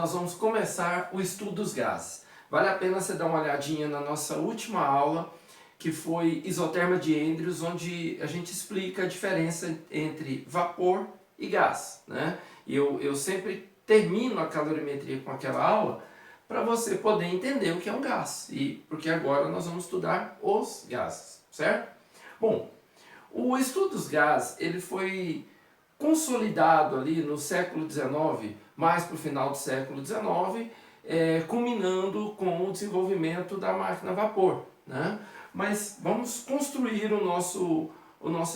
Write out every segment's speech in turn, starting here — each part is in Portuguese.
nós vamos começar o estudo dos gases. Vale a pena você dar uma olhadinha na nossa última aula, que foi isoterma de Andrews, onde a gente explica a diferença entre vapor e gás, né? E eu sempre termino a calorimetria com aquela aula para você poder entender o que é um gás, porque agora nós vamos estudar os gases, certo? Bom, o estudo dos gases ele foi consolidado ali no século XIX, mais para o final do século XIX, culminando com o desenvolvimento da máquina a vapor, né? Mas vamos construir o nosso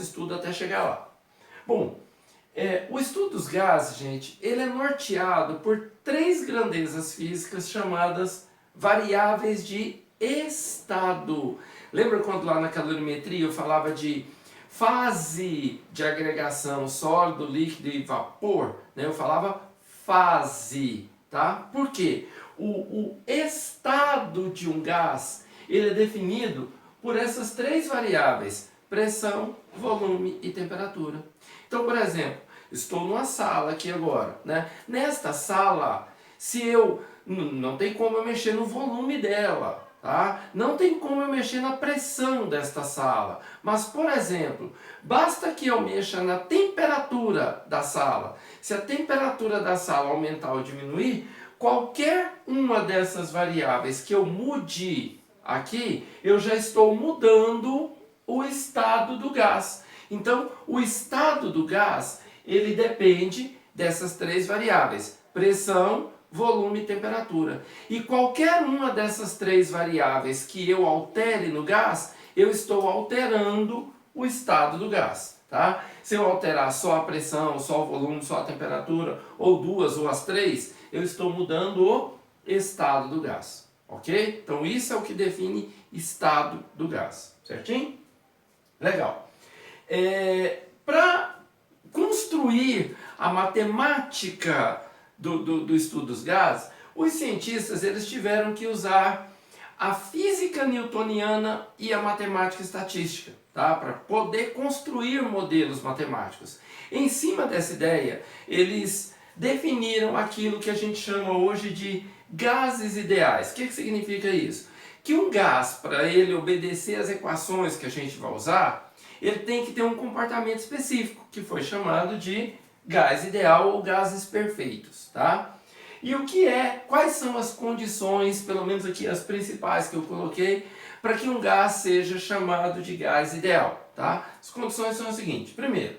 estudo até chegar lá. Bom, o estudo dos gases, gente, ele é norteado por três grandezas físicas chamadas variáveis de estado. Lembra quando lá na calorimetria eu falava de fase de agregação sólido, líquido e vapor? Né? Eu falava fase, tá? Por quê? O estado de um gás ele é definido por essas três variáveis: pressão, volume e temperatura. Então, por exemplo, estou numa sala aqui agora, né? Nesta sala, se eu não tem como eu mexer no volume dela, tá? Não tem como eu mexer na pressão desta sala. Mas, por exemplo, basta que eu mexa na temperatura da sala. Se a temperatura da sala aumentar ou diminuir, qualquer uma dessas variáveis que eu mude aqui, eu já estou mudando o estado do gás. Então, o estado do gás, ele depende dessas três variáveis: pressão, volume e temperatura. E qualquer uma dessas três variáveis que eu altere no gás, eu estou alterando o estado do gás, tá? Se eu alterar só a pressão, só o volume, só a temperatura, ou duas ou as três, eu estou mudando o estado do gás, ok? Então isso é o que define estado do gás, certinho? Legal. Para construir a matemática do estudo dos gases, os cientistas eles tiveram que usar a física newtoniana e a matemática estatística, tá? Para poder construir modelos matemáticos. Em cima dessa ideia, eles definiram aquilo que a gente chama hoje de gases ideais. O que significa isso? Que um gás, para ele obedecer às equações que a gente vai usar, ele tem que ter um comportamento específico, que foi chamado de gás ideal ou gases perfeitos, tá? E quais são as condições, pelo menos aqui as principais que eu coloquei, para que um gás seja chamado de gás ideal, tá? As condições são as seguintes: primeiro,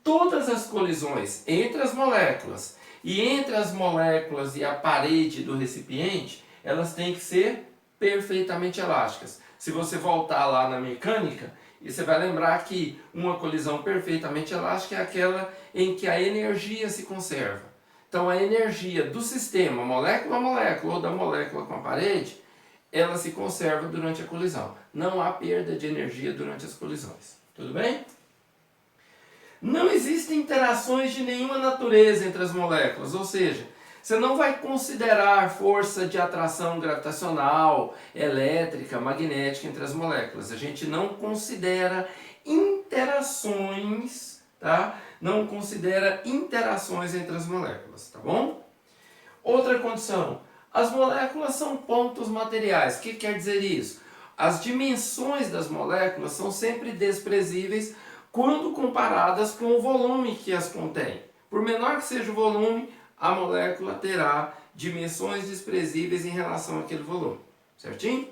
todas as colisões entre as moléculas e entre as moléculas e a parede do recipiente, elas têm que ser perfeitamente elásticas. Se você voltar lá na mecânica, você vai lembrar que uma colisão perfeitamente elástica é aquela em que a energia se conserva. Então a energia do sistema, molécula a molécula ou da molécula com a parede, ela se conserva durante a colisão. Não há perda de energia durante as colisões. Tudo bem? Não existem interações de nenhuma natureza entre as moléculas, ou seja, você não vai considerar força de atração gravitacional, elétrica, magnética entre as moléculas. A gente não considera interações, tá? Não considera interações entre as moléculas, tá bom? Outra condição: as moléculas são pontos materiais. O que quer dizer isso? As dimensões das moléculas são sempre desprezíveis quando comparadas com o volume que as contém. Por menor que seja o volume, a molécula terá dimensões desprezíveis em relação àquele volume, certinho?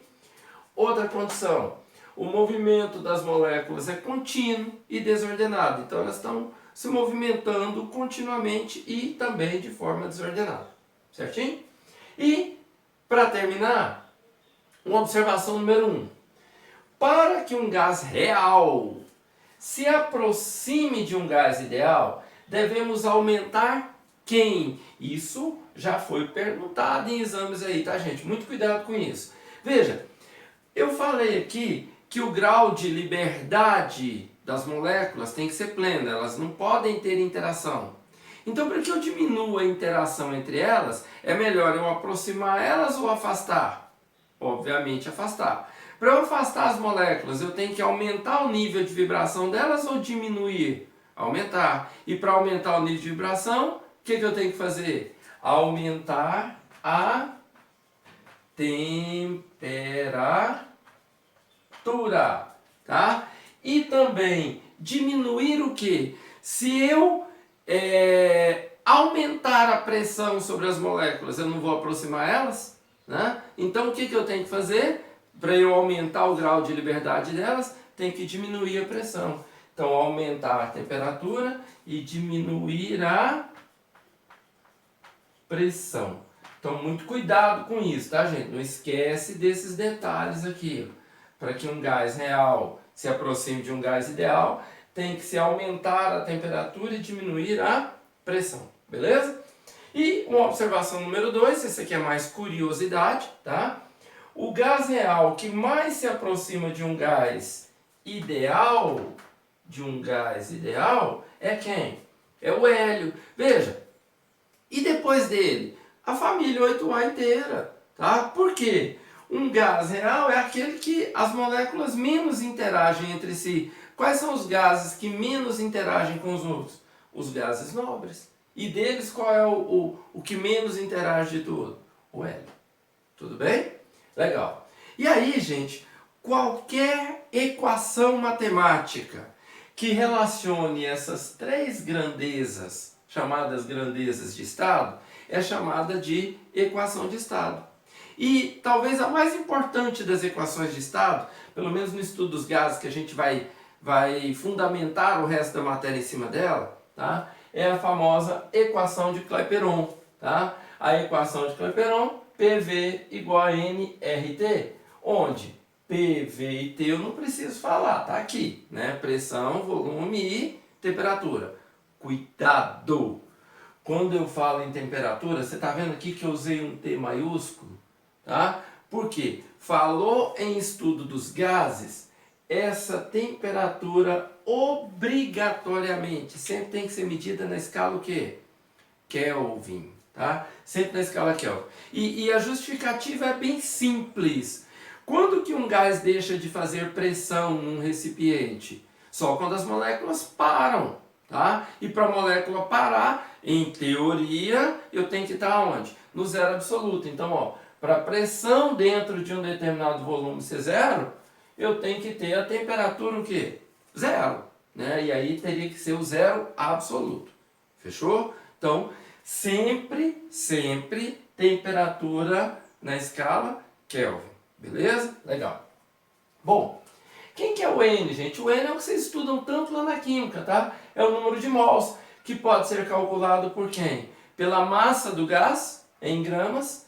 Outra condição: o movimento das moléculas é contínuo e desordenado. Então elas estão se movimentando continuamente e também de forma desordenada, certinho? E, para terminar, uma observação número 1. Para que um gás real se aproxime de um gás ideal, devemos aumentar quem? Isso já foi perguntado em exames aí, tá, gente? Muito cuidado com isso. Veja, eu falei aqui que o grau de liberdade das moléculas tem que ser pleno, elas não podem ter interação. Então, para que eu diminua a interação entre elas, é melhor eu aproximar elas ou afastar? Obviamente afastar. Para eu afastar as moléculas, eu tenho que aumentar o nível de vibração delas ou diminuir? Aumentar. E para aumentar o nível de vibração, o que eu tenho que fazer? Aumentar a temperatura, tá? E também diminuir o quê? Se eu aumentar a pressão sobre as moléculas, eu não vou aproximar elas, né? Então o que eu tenho que fazer? Para eu aumentar o grau de liberdade delas, tem que diminuir a pressão. Então aumentar a temperatura e diminuir a pressão. Então muito cuidado com isso, tá, gente? Não esquece desses detalhes aqui. Para que um gás real se aproxime de um gás ideal, tem que se aumentar a temperatura e diminuir a pressão, beleza? E uma observação número 2, esse aqui é mais curiosidade, tá? O gás real que mais se aproxima de um gás ideal, é quem? É o hélio. Veja, e depois dele? A família 8A inteira, tá? Por quê? Um gás real é aquele que as moléculas menos interagem entre si. Quais são os gases que menos interagem com os outros? Os gases nobres. E deles, qual é o que menos interage de tudo? O hélio. Tudo bem? Legal. E aí, gente, qualquer equação matemática que relacione essas três grandezas, chamadas grandezas de estado, é chamada de equação de estado. E talvez a mais importante das equações de estado, pelo menos no estudo dos gases, que a gente vai fundamentar o resto da matéria em cima dela, tá? É a famosa equação de Clapeyron. Tá? A equação de Clapeyron, PV igual a nRT, onde PV e T eu não preciso falar, tá aqui, né? Pressão, volume e temperatura. Cuidado! Quando eu falo em temperatura, você está vendo aqui que eu usei um T maiúsculo? Tá? Por quê? Falou em estudo dos gases, essa temperatura obrigatoriamente sempre tem que ser medida na escala o quê? Kelvin, tá? Sempre na escala Kelvin. E a justificativa é bem simples. Quando que um gás deixa de fazer pressão num recipiente? Só quando as moléculas param, tá? E para a molécula parar, em teoria, eu tenho que estar onde? No zero absoluto. Então, ó, para a pressão dentro de um determinado volume ser zero, eu tenho que ter a temperatura o quê? Zero, né? E aí teria que ser o zero absoluto. Fechou? Então, sempre temperatura na escala Kelvin. Beleza? Legal. Bom, quem que é o N, gente? O N é o que vocês estudam tanto lá na química, tá? É o número de mols, que pode ser calculado por quem? Pela massa do gás, em gramas,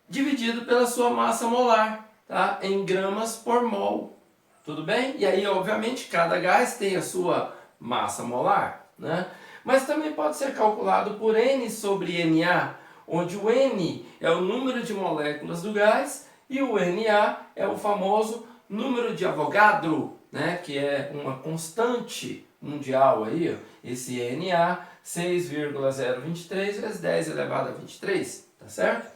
dividido pela sua massa molar, tá? Em gramas por mol. Tudo bem? E aí, obviamente, cada gás tem a sua massa molar, né? Mas também pode ser calculado por N sobre Na, onde o N é o número de moléculas do gás e o Na é o famoso número de Avogadro, né? Que é uma constante mundial aí, ó. Esse Na, 6,023 vezes 10 elevado a 23, tá certo?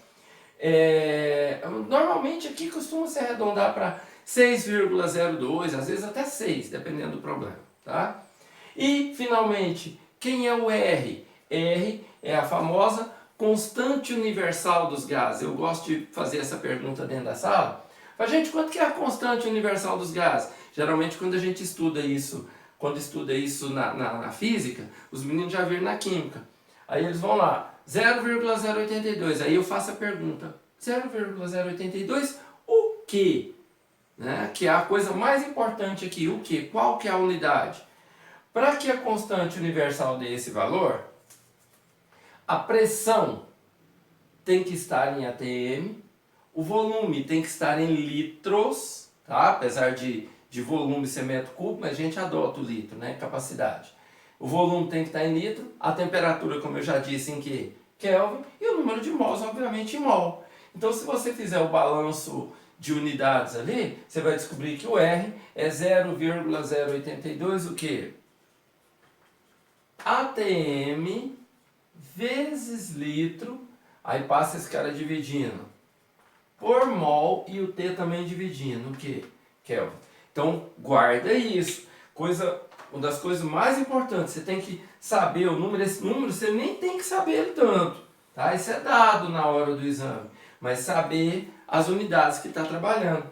Normalmente aqui costuma se arredondar para 6,02, às vezes até 6, dependendo do problema, tá? E, finalmente, quem é o R? R é a famosa constante universal dos gases. Eu gosto de fazer essa pergunta dentro da sala. Mas, gente, quanto que é a constante universal dos gases? Geralmente, quando a gente estuda isso, na física, os meninos já viram na química. Aí eles vão lá, 0,082. Aí eu faço a pergunta, 0,082 o quê? Né? Que é a coisa mais importante aqui, o quê? Qual que é a unidade? Para que a constante universal dê esse valor, a pressão tem que estar em atm, o volume tem que estar em litros, tá? Apesar de volume ser metro cúbico, mas a gente adota o litro, né? Capacidade. O volume tem que estar em litro, a temperatura, como eu já disse, em que? Kelvin, e o número de mols, obviamente, em mol. Então, se você fizer o balanço de unidades ali, você vai descobrir que o R é 0,082 o quê? ATM vezes litro, aí passa esse cara dividindo por mol e o T também dividindo o quê? Kelvin. Então, guarda isso. Uma das coisas mais importantes, você tem que saber o número. Esse número você nem tem que saber ele tanto. tá? Isso é dado na hora do exame, mas saber as unidades que está trabalhando.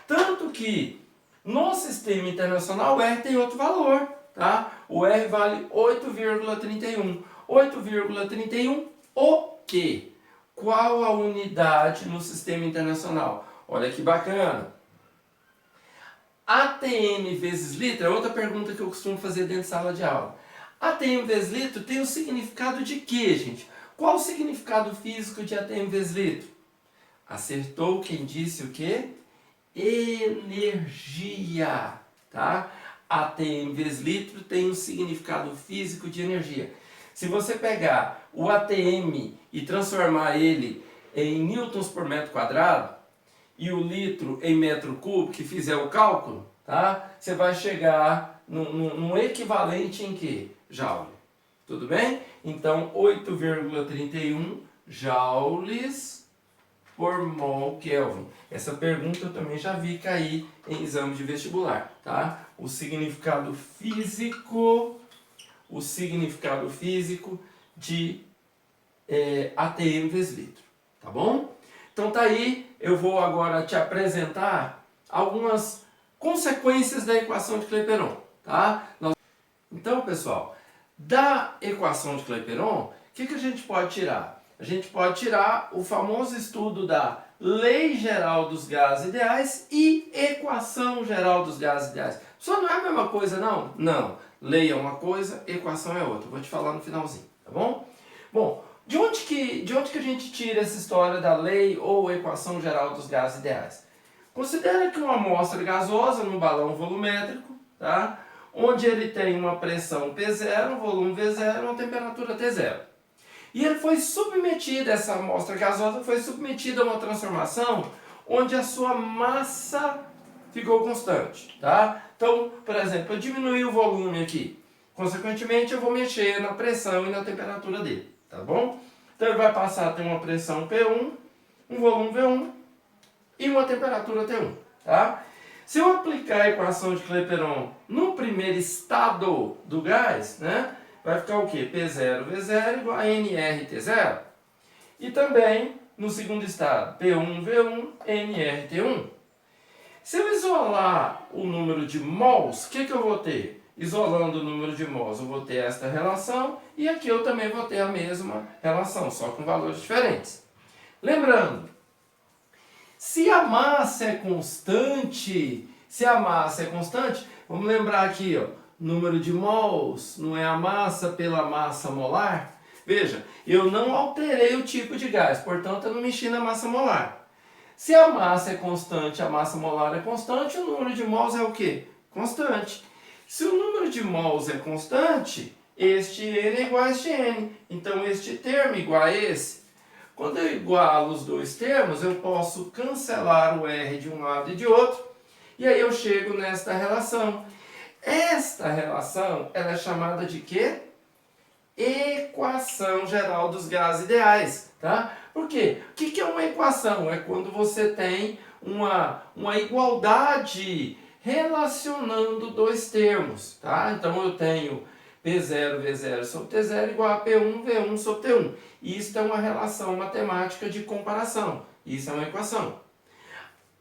Tanto que no sistema internacional o R tem outro valor, tá? O R vale 8,31. 8,31 o quê? Qual a unidade no sistema internacional? Olha que bacana. ATM vezes litro é outra pergunta que eu costumo fazer dentro de sala de aula. ATM vezes litro tem o significado de quê, gente? Qual o significado físico de ATM vezes litro? Acertou quem disse o quê? Energia, tá? ATM vezes litro tem um significado físico de energia. Se você pegar o ATM e transformar ele em newtons por metro quadrado e o litro em metro cúbico, que fizer o cálculo, tá? Você vai chegar num equivalente em que? Joule. Tudo bem? Então, 8,31 joules por mol Kelvin. Essa pergunta eu também já vi cair em exame de vestibular, tá? O significado físico de ATM vezes litro, tá bom? Então tá aí, eu vou agora te apresentar algumas consequências da equação de Clapeyron, tá? Então, pessoal, da equação de Clapeyron, o que a gente pode tirar? A gente pode tirar o famoso estudo da Lei Geral dos Gases Ideais e Equação Geral dos Gases Ideais. Só não é a mesma coisa, não? Não. Lei é uma coisa, equação é outra. Vou te falar no finalzinho, tá bom? Bom, de onde que a gente tira essa história da lei ou equação geral dos gases ideais? Considera que uma amostra gasosa num balão volumétrico, tá? Onde ele tem uma pressão P0, um volume V0 e uma temperatura T0. E ele foi submetido, essa amostra gasosa foi submetida a uma transformação onde a sua massa ficou constante, tá? Então, por exemplo, eu diminuí o volume aqui. Consequentemente, eu vou mexer na pressão e na temperatura dele, tá bom? Então, ele vai passar a ter uma pressão P1, um volume V1 e uma temperatura T1, tá? Se eu aplicar a equação de Clapeyron no primeiro estado do gás, né? Vai ficar o quê? P0 V0 igual a nRT0. E também, no segundo estado, P1 V1 nRT1. Se eu isolar o número de mols, o que eu vou ter? Isolando o número de mols, eu vou ter esta relação e aqui eu também vou ter a mesma relação, só com valores diferentes. Lembrando, se a massa é constante, vamos lembrar aqui, ó, número de mols não é a massa pela massa molar. Veja, eu não alterei o tipo de gás, portanto eu não mexi na massa molar. Se a massa é constante, a massa molar é constante, o número de mols é o quê? Constante. Se o número de mols é constante, este N é igual a este N. Então este termo é igual a esse. Quando eu igualo os dois termos, eu posso cancelar o R de um lado e de outro. E aí eu chego nesta relação. Esta relação ela é chamada de quê? Equação geral dos gases ideais, tá? Por quê? O que é uma equação? É quando você tem uma igualdade relacionando dois termos, tá? Então eu tenho P0, V0 sobre T0 igual a P1, V1 sobre T1. Isso é uma relação matemática de comparação. Isso é uma equação.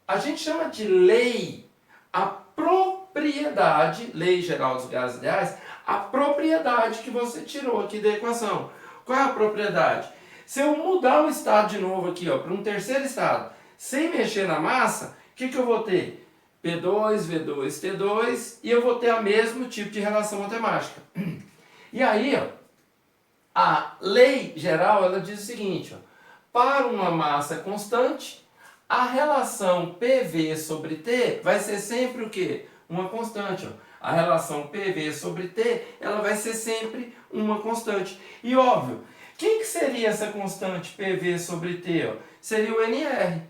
A gente chama de lei a propriedade, lei geral dos gases ideais, a propriedade que você tirou aqui da equação. Qual é a propriedade? Se eu mudar o estado de novo aqui, para um terceiro estado, sem mexer na massa, o que eu vou ter? P2, V2, T2, e eu vou ter o mesmo tipo de relação matemática. E aí, ó, a lei geral ela diz o seguinte, ó, para uma massa constante, a relação PV sobre T vai ser sempre o quê? Uma constante, ó. A relação PV sobre T, ela vai ser sempre uma constante. E óbvio, quem que seria essa constante PV sobre T? Ó? Seria o NR.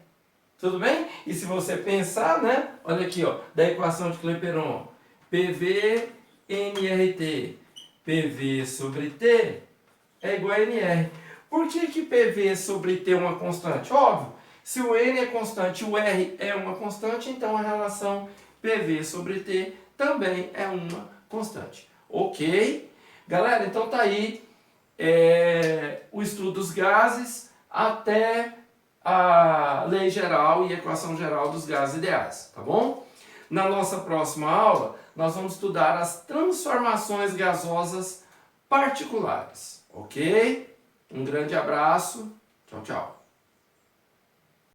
Tudo bem? E se você pensar, né? Olha aqui, ó, da equação de Clapeyron. PV, nRT. PV sobre T é igual a NR. Por que PV sobre T é uma constante? Óbvio, se o N é constante e o R é uma constante, então a relação PV sobre T também é uma constante. Ok? Galera, então tá aí o estudo dos gases até a lei geral e equação geral dos gases ideais, tá bom? Na nossa próxima aula, nós vamos estudar as transformações gasosas particulares, ok? Um grande abraço, tchau, tchau.